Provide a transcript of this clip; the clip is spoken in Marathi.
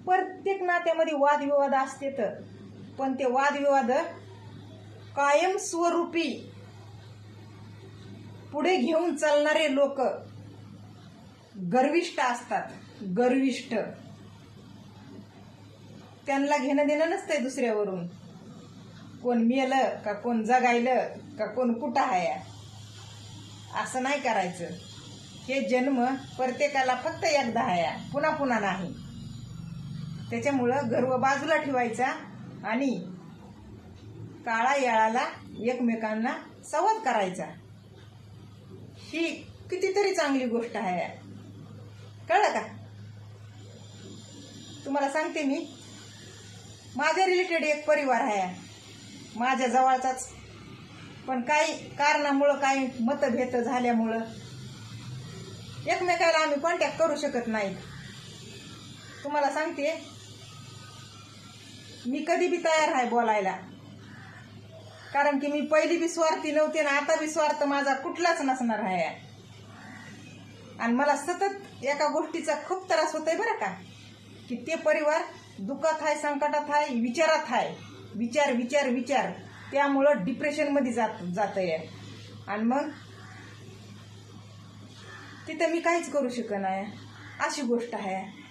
प्रत्येक नात्यामध्ये वादविवाद असते, पण ते वादविवाद कायमस्वरूपी पुढे घेऊन चालणारे लोक गर्विष्ठ असतात. गर्विष्ठ, त्यांना घेणं देणं नसतंय दुसऱ्यावरून, कोण मेलं का कोण जगायलं का कोण कुठं आहे. असं नाही करायचं. हे जन्म प्रत्येकाला फक्त एकदा आहे, पुन्हा पुन्हा नाही. त्याच्यामुळं गर्व बाजूला ठेवायचा आणि काळा याळाला एकमेकांना संवाद करायचा. ही कितीतरी चांगली गोष्ट आहे. कळलं का? तुम्हाला सांगते मी, माझ्या रिलेटेड एक परिवार आहे, माझ्या जवळचाच, पण काही कारणामुळं काही मतभेद झाल्यामुळं एकमेकाला आम्ही कॉन्टॅक्ट करू शकत नाही. तुम्हाला सांगते, मी कधी बी तयार आहे बोलायला, कारण की मी पहिली बी स्वार्थी नव्हते ना आता बी स्वार्थ माझा कुठलाच नसणार आहे. आणि मला सतत एका गोष्टीचा खूप त्रास होतोय बरं का, की ते परिवार दुःखात आहे, संकटात आहे, विचारात आहे. विचार विचार विचार, त्यामुळं डिप्रेशनमध्ये जातंय. आणि मग तिथं मी काहीच करू शकत नाही, अशी गोष्ट आहे.